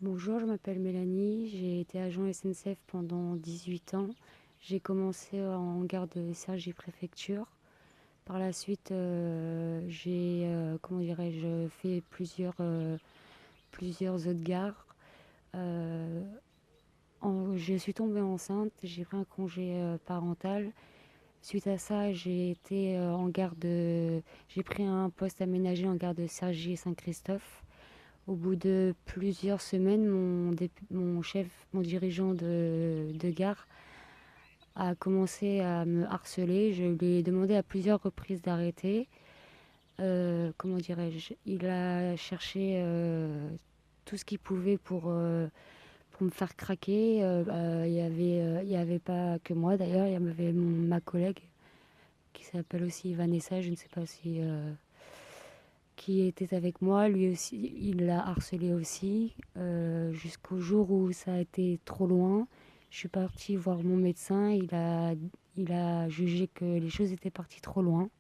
Bonjour, je m'appelle Mélanie, j'ai été agent SNCF pendant 18 ans. J'ai commencé en gare de Cergy-Préfecture. Par la suite, j'ai, comment dirais-je, fait plusieurs autres gares. Euh, je suis tombée enceinte, j'ai pris un congé parental. Suite à ça, j'ai été j'ai pris un poste aménagé en gare de Cergy-Saint-Christophe. Au bout de plusieurs semaines, mon dirigeant de gare a commencé à me harceler. Je lui ai demandé à plusieurs reprises d'arrêter. Comment dirais-je? Il a cherché tout ce qu'il pouvait pour me faire craquer. Il y avait pas que moi d'ailleurs, il y avait ma collègue qui s'appelle aussi Vanessa, je ne sais pas si qui était avec moi, lui aussi, il l'a harcelé aussi, jusqu'au jour où ça a été trop loin. Je suis partie voir mon médecin, il a jugé que les choses étaient parties trop loin.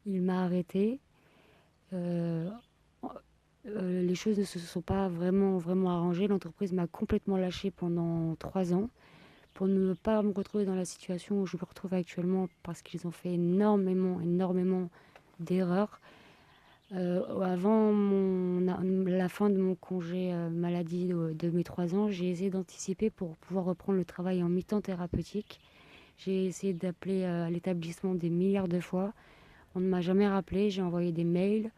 Il m'a arrêtée. Euh, les choses ne se sont pas vraiment arrangées. L'entreprise m'a complètement lâchée pendant 3 ans pour ne pas me retrouver dans la situation où je me retrouve actuellement parce qu'ils ont fait énormément d'erreurs. Avant la fin de mon congé maladie de mes 3 ans, j'ai essayé d'anticiper pour pouvoir reprendre le travail en mi-temps thérapeutique. J'ai essayé d'appeler à l'établissement des milliards de fois. On ne m'a jamais rappelé, j'ai envoyé des mails.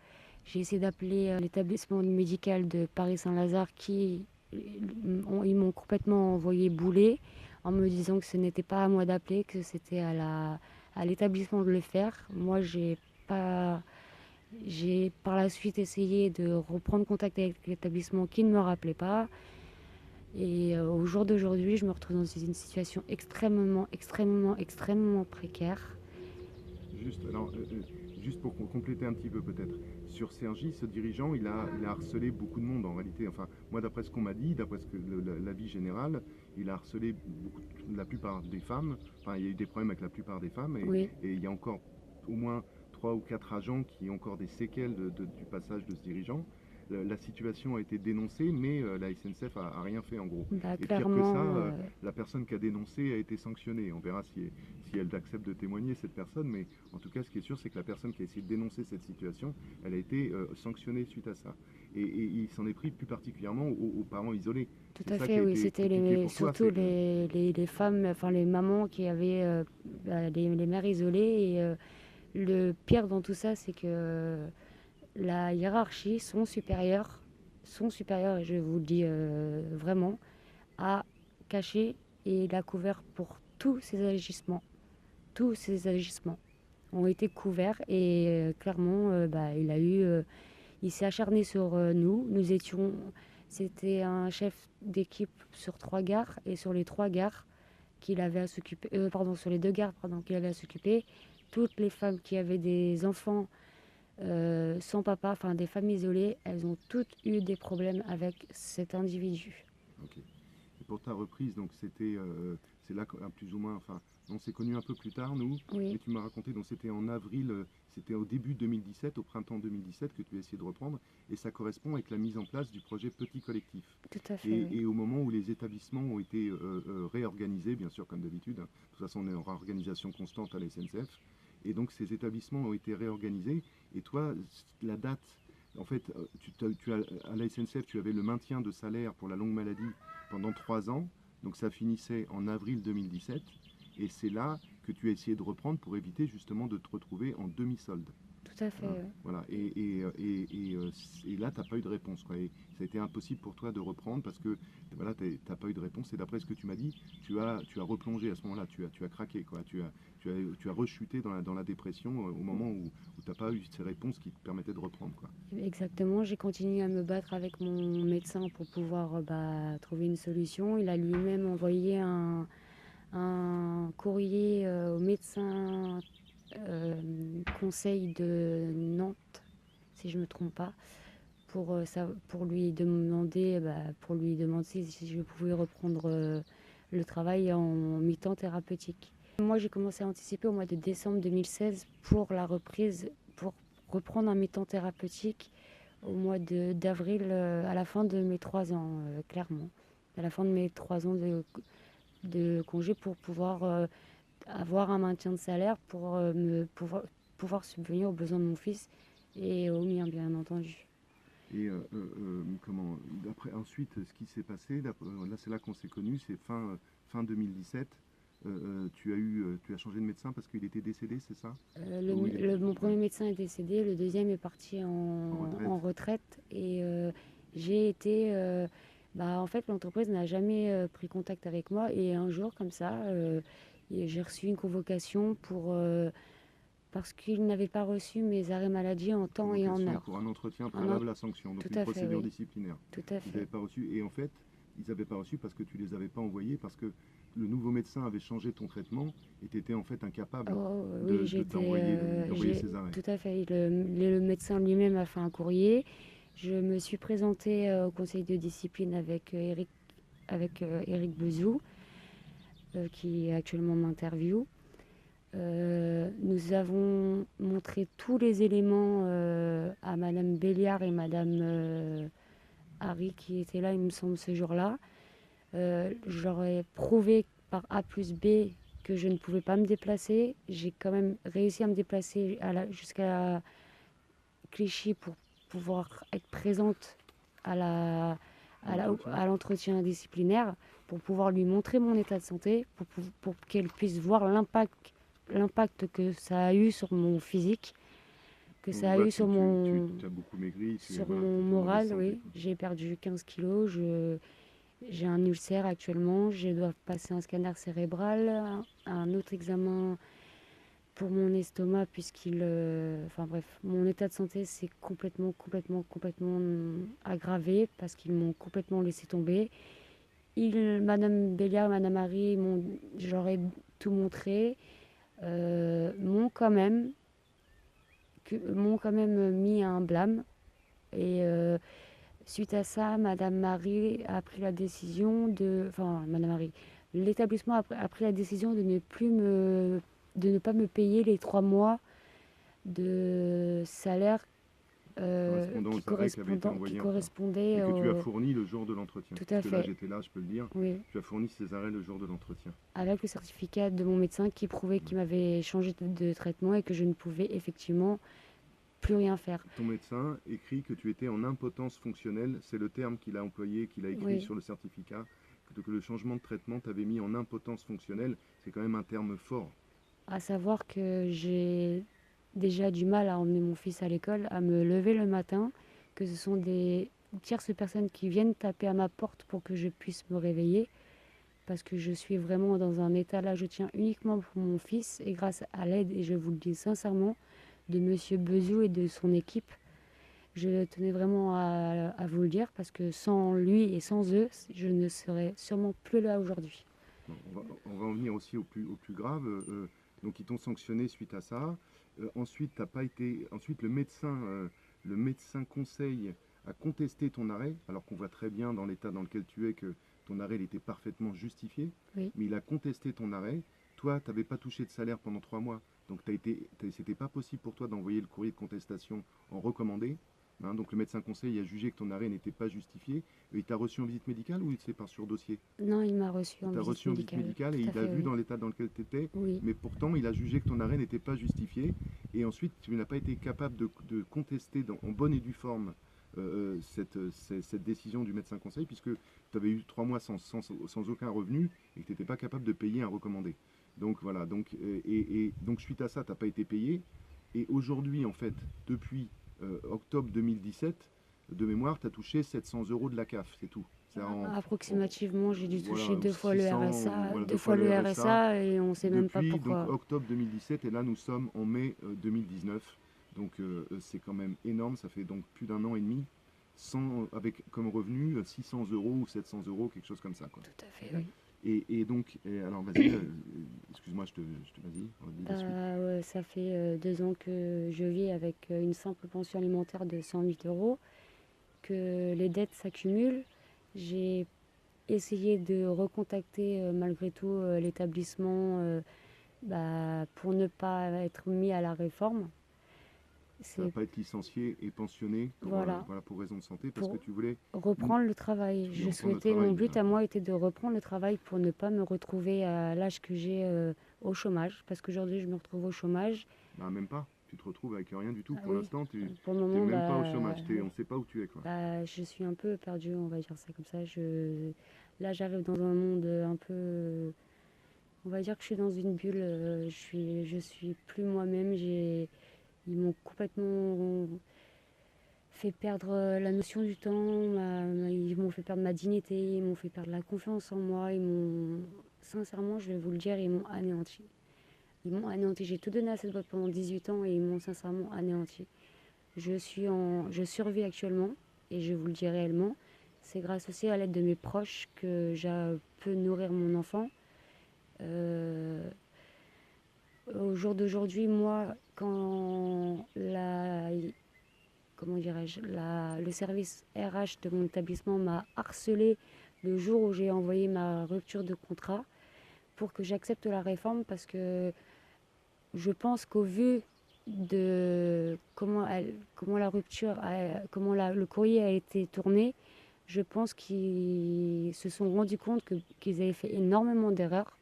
J'ai essayé d'appeler l'établissement médical de Paris-Saint-Lazare ils m'ont complètement envoyé bouler en me disant que ce n'était pas à moi d'appeler, que c'était à l'établissement de le faire. Moi, pas, j'ai par la suite essayé de reprendre contact avec l'établissement qui ne me rappelait pas. Et au jour d'aujourd'hui, je me retrouve dans une situation extrêmement précaire. Juste, juste pour compléter un petit peu peut-être, sur Sergi, ce dirigeant, il a harcelé beaucoup de monde en réalité. Enfin, moi d'après ce qu'on m'a dit, d'après l'avis général, il a harcelé la plupart des femmes. Enfin, il y a eu des problèmes avec la plupart des femmes Oui, et il y a encore au moins 3 ou 4 agents qui ont encore des séquelles du passage de ce dirigeant. La situation a été dénoncée, mais la SNCF a rien fait en gros. bah Et pire que ça, clairement, la personne qui a dénoncé a été sanctionnée. On verra si elle accepte de témoigner, cette personne, mais en tout cas, ce qui est sûr, c'est que la personne qui a essayé de dénoncer cette situation, elle a été sanctionnée suite à ça. Et il s'en est pris plus particulièrement aux parents isolés. tout C'est à ça qui fait, a oui, été c'était compliqué pour toi, surtout c'est que les femmes, enfin les mamans qui avaient les mères isolées. Et le pire dans tout ça, c'est que la hiérarchie, son supérieur, et je vous le dis vraiment, a caché et il a couvert pour tous ses agissements. Tous ses agissements ont été couverts et clairement, il s'est acharné sur nous. C'était un chef d'équipe sur 3 gares et sur les 3 gares qu'il avait à s'occuper, pardon, sur les 2 gares, pardon, qu'il avait à s'occuper, toutes les femmes qui avaient des enfants sans papa, enfin des femmes isolées, elles ont toutes eu des problèmes avec cet individu. ok. Et pour ta reprise, donc c'est là plus ou moins, enfin, on s'est connus un peu plus tard, nous, mais Oui, tu m'as raconté, donc c'était en avril, c'était au début 2017, au printemps 2017 que tu as essayé de reprendre, et ça correspond avec la mise en place du projet Petit Collectif. tout à fait, oui. Et au moment où les établissements ont été réorganisés, bien sûr, comme d'habitude, hein, de toute façon, on est en réorganisation constante à la SNCF, et donc ces établissements ont été réorganisés, et toi, la date, en fait, à la SNCF, tu avais le maintien de salaire pour la longue maladie pendant 3 ans. Donc ça finissait en avril 2017. Et c'est là que tu as essayé de reprendre pour éviter justement de te retrouver en demi-solde. Tout à fait, Hein, oui. voilà. Et là, tu n'as pas eu de réponse, quoi. Et ça a été impossible pour toi de reprendre parce que voilà, tu n'as pas eu de réponse. Et d'après ce que tu m'as dit, tu as replongé à ce moment-là. Tu as craqué, quoi. Tu as rechuté dans la dépression au moment où tu n'as pas eu ces réponses qui te permettaient de reprendre, quoi. Exactement, j'ai continué à me battre avec mon médecin pour pouvoir trouver une solution. Il a lui-même envoyé un courrier au médecin conseil de Nantes, si je ne me trompe pas, pour lui demander si je pouvais reprendre le travail en mi-temps thérapeutique. Moi, j'ai commencé à anticiper au mois de décembre 2016 pour la reprise, pour reprendre un mi-temps thérapeutique au mois d'avril, à la fin de mes 3 ans, clairement. À la fin de mes 3 ans de congé pour pouvoir avoir un maintien de salaire pour pouvoir subvenir aux besoins de mon fils et aux miens, bien entendu. Et comment, d'après, ensuite, ce qui s'est passé, là c'est là qu'on s'est connus, c'est fin 2017. Tu as changé de médecin parce qu'il était décédé, c'est ça? Ou Mon ouais, premier médecin est décédé, le deuxième est parti en retraite. en retraite et j'ai été... en fait, l'entreprise n'a jamais pris contact avec moi et un jour, comme ça, j'ai reçu une convocation parce qu'il n'avait pas reçu mes arrêts maladie en temps et en Convocation heure. pour un entretien Un en- préalable à sanction, donc Tout une à fait, procédure oui. disciplinaire. Tout à Ils fait. n'avaient pas reçu, et en fait, ils n'avaient pas reçu parce que tu les avais pas envoyés, parce que le nouveau médecin avait changé ton traitement et tu étais en fait incapable Oh, oui, d'envoyer ces arrêts. tout à fait. Le médecin lui-même a fait un courrier. Je me suis présentée au conseil de discipline avec Eric Bezou, qui actuellement m'interviewe. Nous avons montré tous les éléments à Madame Béliard et Madame Harry qui étaient là, il me semble, ce jour-là. Je leur ai prouvé par A plus B que je ne pouvais pas me déplacer. J'ai quand même réussi à me déplacer jusqu'à Clichy pour pouvoir être présente à L'entretien. à l'entretien disciplinaire, pour pouvoir lui montrer mon état de santé, pour qu'elle puisse voir l'impact que ça a eu sur mon physique, que On ça a voit, eu tu as beaucoup maigri, sur voilà, tu mon étais en mauvaise moral, santé, oui. quoi. J'ai perdu 15 kilos, j'ai un ulcère actuellement, je dois passer un scanner cérébral, un autre examen pour mon estomac puisqu'il... enfin bref, mon état de santé s'est complètement aggravé parce qu'ils m'ont complètement laissé tomber. Madame Béliard, Madame Marie, je leur ai tout montré, m'ont quand même, m'ont quand même mis un blâme. Et suite à ça, Madame Marie a pris la décision de... Enfin, Madame Marie, l'établissement a pris la décision de ne pas me payer les 3 mois de salaire Correspondant aux arrêts qui avaient été qui envoyés en retard. Et correspondaient que tu as au... fourni le jour de l'entretien. Tout à Puisque là, fait, j'étais là, je peux le dire. oui. Tu as fourni ces arrêts le jour de l'entretien. Avec le certificat de mon médecin qui prouvait qu'il m'avait changé de traitement et que je ne pouvais effectivement plus rien faire. Ton médecin écrit que tu étais en impotence fonctionnelle. C'est le terme qu'il a employé, qu'il a écrit Oui, sur le certificat. Que le changement de traitement t'avait mis en impotence fonctionnelle. C'est quand même un terme fort. à savoir que j'ai déjà du mal à emmener mon fils à l'école, à me lever le matin, que ce sont des tierces personnes qui viennent taper à ma porte pour que je puisse me réveiller, parce que je suis vraiment dans un état là, je tiens uniquement pour mon fils, et grâce à l'aide, et je vous le dis sincèrement, de Monsieur Bezou et de son équipe, je tenais vraiment à vous le dire, parce que sans lui et sans eux, je ne serais sûrement plus là aujourd'hui. Bon, on va en venir aussi au plus grave. Donc ils t'ont sanctionné suite à ça. Ensuite, t'as pas été. Ensuite, le médecin conseil a contesté ton arrêt, alors qu'on voit très bien dans l'état dans lequel tu es que ton arrêt il était parfaitement justifié. Oui, Mais il a contesté ton arrêt. Toi, tu n'avais pas touché de salaire pendant 3 mois, donc c'était pas possible pour toi d'envoyer le courrier de contestation en recommandé. Hein, donc le médecin conseil a jugé que ton arrêt n'était pas justifié. Il t'a reçu en visite médicale ou c'est par sur dossier? non, il m'a reçu Il en t'a visite reçu en visite médicale, médicale et tout à il a fait, vu oui. dans l'état dans lequel tu étais, Oui. mais pourtant il a jugé que ton arrêt n'était pas justifié. Et ensuite, tu n'as pas été capable de contester en bonne et due forme cette décision du médecin conseil, puisque tu avais eu 3 mois sans aucun revenu et que tu n'étais pas capable de payer un recommandé. Donc voilà, donc suite à ça, tu n'as pas été payé. Et aujourd'hui, en fait, depuis octobre 2017, de mémoire, tu as touché 700 euros de la CAF, c'est tout. C'est Approximativement, j'ai dû toucher voilà, 2 fois le 600, RSA, voilà, deux deux fois fois le le RSA. RSA et on ne sait même pas Depuis donc pourquoi. octobre 2017 et là nous sommes en mai 2019. Donc c'est quand même énorme, ça fait donc plus d'un an et demi avec comme revenu 600 euros ou 700 euros, quelque chose comme ça, quoi. Tout à fait, oui. Alors vas-y, excuse-moi, vas-y, on va dire la suite. Ouais, ça fait 2 ans que je vis avec une simple pension alimentaire de 108 euros, que les dettes s'accumulent. J'ai essayé de recontacter malgré tout l'établissement pour ne pas être mis à la réforme. Ça va C'est pas être licencié et pensionné voilà, voilà, pour raison de santé, parce que pour tu voulais, reprendre le travail. tu voulais Je reprendre le souhaitais, mon travail but déjà. à moi était de reprendre le travail pour ne pas me retrouver à l'âge que j'ai au chômage, parce qu'aujourd'hui je me retrouve au chômage. Bah, même pas. Tu te retrouves avec rien du tout. Ah Pour oui, l'instant, tu pour le t'es moment, même pas au chômage. On ne sait pas où tu es, quoi. je suis un peu perdue, on va dire ça comme ça. Là, j'arrive dans un monde un peu, on va dire que je suis dans une bulle. Je suis plus moi-même. Ils m'ont complètement fait perdre la notion du temps. Ils m'ont fait perdre ma dignité. Ils m'ont fait perdre la confiance en moi. Sincèrement, je vais vous le dire, ils m'ont anéanti. Ils m'ont anéanti. J'ai tout donné à cette boîte pendant 18 ans et ils m'ont sincèrement anéanti. Je survis actuellement et je vous le dis réellement. C'est grâce aussi à l'aide de mes proches que je peux nourrir mon enfant. Euh, Au jour d'aujourd'hui, moi, quand comment dirais-je, le service RH de mon établissement m'a harcelé le jour où j'ai envoyé ma rupture de contrat pour que j'accepte la réforme parce que je pense qu'au vu de comment la rupture, le courrier a été tourné, je pense qu'ils se sont rendus compte qu'ils avaient fait énormément d'erreurs,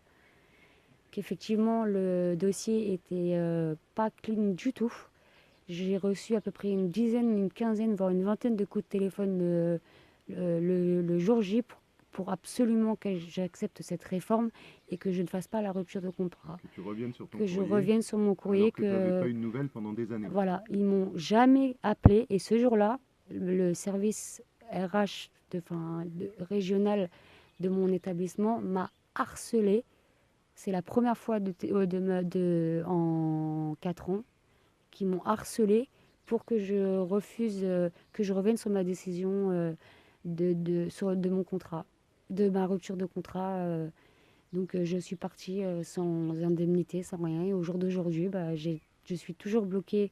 qu'effectivement le dossier était pas clean du tout. J'ai reçu à peu près une dizaine, une quinzaine, voire une vingtaine de coups de téléphone le jour J pour absolument que j'accepte cette réforme et que je ne fasse pas la rupture de contrat. Que tu reviennes sur ton Que je courrier, revienne sur mon courrier, alors que tu n'avais que pas eu de nouvelles pendant des années. voilà, ils m'ont jamais appelé et ce jour-là, le service RH régional de mon établissement m'a harcelé. C'est la première fois en 4 ans qu'ils m'ont harcelé pour que je refuse, que je revienne sur ma décision de mon contrat, de ma rupture de contrat. Donc je suis partie sans indemnité, sans rien. Et au jour d'aujourd'hui, je suis toujours bloquée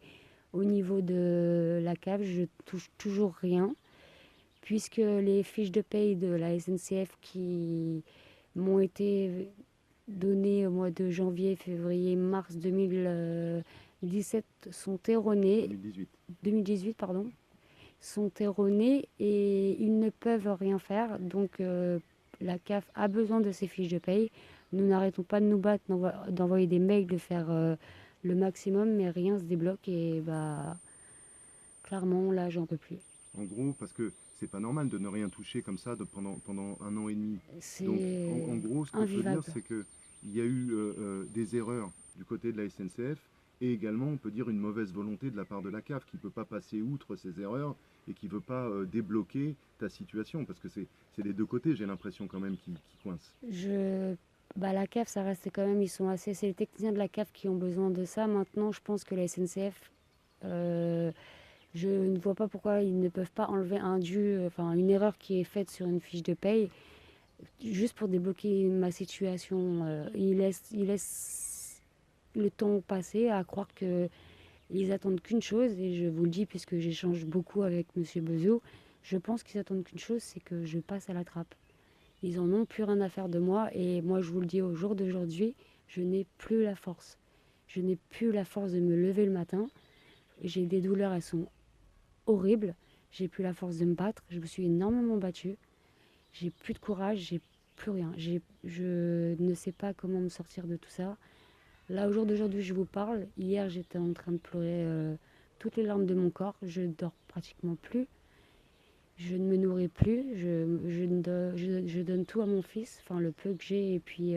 au niveau de la cave. Je touche toujours rien. Puisque les fiches de paye de la SNCF qui m'ont été données au mois de janvier, février, mars 2017 sont erronées. 2018. 2018, pardon, sont erronées et ils ne peuvent rien faire. Donc la CAF a besoin de ces fiches de paye. Nous n'arrêtons pas de nous battre, d'envoyer des mails, de faire le maximum, mais rien se débloque et clairement là j'en peux plus. En gros, parce que c'est pas normal de ne rien toucher comme ça pendant un an et demi. Donc, en C'est gros, ce que je veux dire, invivable. c'est qu'il y a eu des erreurs du côté de la SNCF et également, on peut dire, une mauvaise volonté de la part de la CAF qui ne peut pas passer outre ces erreurs et qui ne veut pas débloquer ta situation. Parce que c'est des deux côtés, j'ai l'impression quand même, qui coincent. Je... la CAF, ça reste quand même, c'est les techniciens de la CAF qui ont besoin de ça. Maintenant, je pense que la SNCF, je ne vois pas pourquoi ils ne peuvent pas enlever un dû, enfin une erreur qui est faite sur une fiche de paye, juste pour débloquer ma situation. Ils laissent le temps passer à croire que ils attendent qu'une chose, et je vous le dis puisque j'échange beaucoup avec Monsieur Bezot, je pense qu'ils attendent qu'une chose, c'est que je passe à la trappe. Ils en ont plus rien à faire de moi et moi je vous le dis au jour d'aujourd'hui, je n'ai plus la force. Je n'ai plus la force de me lever le matin. J'ai des douleurs, elles sont horribles. J'ai plus la force de me battre. Je me suis énormément battue. J'ai plus de courage, j'ai plus rien. Je ne sais pas comment me sortir de tout ça. Là, au jour d'aujourd'hui, je vous parle. Hier, j'étais en train de pleurer toutes les larmes de mon corps. Je dors pratiquement plus. Je ne me nourris plus. Je donne tout à mon fils, enfin le peu que j'ai, et puis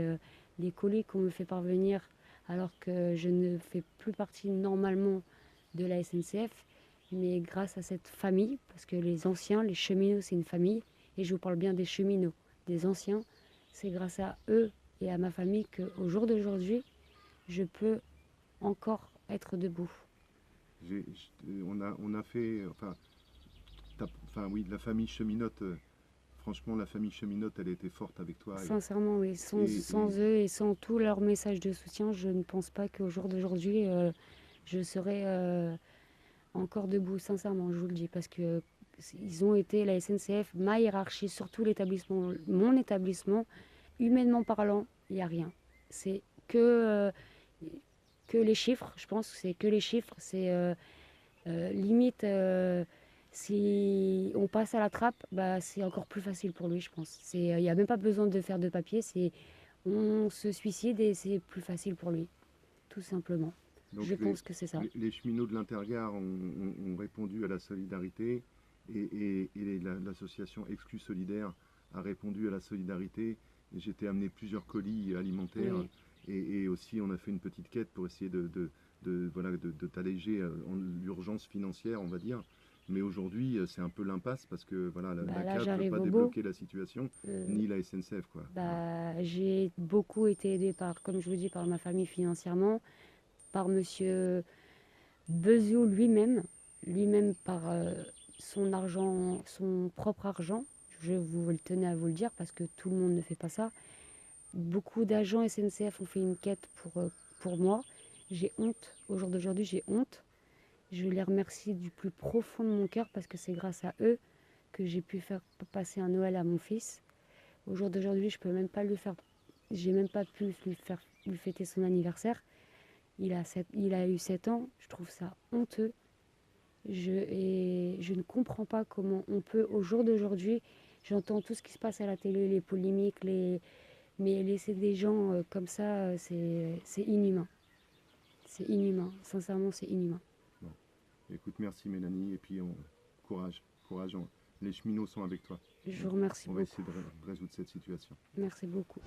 les colis qu'on me fait parvenir alors que je ne fais plus partie normalement de la SNCF, mais grâce à cette famille, parce que les anciens, les cheminots, c'est une famille, et je vous parle bien des cheminots, des anciens, c'est grâce à eux et à ma famille qu'au jour d'aujourd'hui, je peux encore être debout. On a fait, enfin oui, la famille cheminote, franchement, la famille cheminote, elle était forte avec toi. Sincèrement, oui. Sans Et eux et sans tous leurs messages de soutien, je ne pense pas qu'au jour d'aujourd'hui, je serais encore debout. Sincèrement, je vous le dis. Parce que ils ont été, la SNCF, ma hiérarchie, surtout l'établissement, mon établissement, humainement parlant, il n'y a rien. C'est que les chiffres, je pense que c'est que les chiffres. C'est Limite, si on passe à la trappe, bah, c'est encore plus facile pour lui, je pense. Il n'y a même pas besoin de faire de papier, on se suicide et c'est plus facile pour lui, tout simplement. Donc Je pense que c'est ça. les cheminots de l'Intergare ont répondu à la solidarité et l'association Exclus Solidaire a répondu à la solidarité. Et j'ai été amener plusieurs colis alimentaires Oui, et aussi on a fait une petite quête pour essayer voilà, de t'alléger en l'urgence financière, on va dire. Mais aujourd'hui, c'est un peu l'impasse parce que voilà, bah la là CAF ne veut j'arrive pas au bout. débloquer la situation, Euh, ni la SNCF, quoi. Voilà. Bah, j'ai beaucoup été aidée par, comme je vous dis, par ma famille financièrement, par monsieur Bezou lui-même par son argent, son propre argent. Je vous le tenais à vous le dire parce que tout le monde ne fait pas ça. Beaucoup d'agents SNCF ont fait une quête pour moi. J'ai honte. Au jour d'aujourd'hui, j'ai honte. Je les remercie du plus profond de mon cœur parce que c'est grâce à eux que j'ai pu faire passer un Noël à mon fils. Au jour d'aujourd'hui, je peux même pas lui faire, j'ai même pas pu lui fêter son anniversaire. Il a eu 7 ans. Je trouve ça honteux. Je ne comprends pas comment on peut, au jour d'aujourd'hui, j'entends tout ce qui se passe à la télé, les polémiques, mais laisser des gens comme ça, c'est inhumain. C'est inhumain. Sincèrement, c'est inhumain. Bon. Écoute, merci Mélanie, et puis courage, courage, les cheminots sont avec toi. Je vous remercie On va beaucoup. essayer de résoudre cette situation. Merci beaucoup.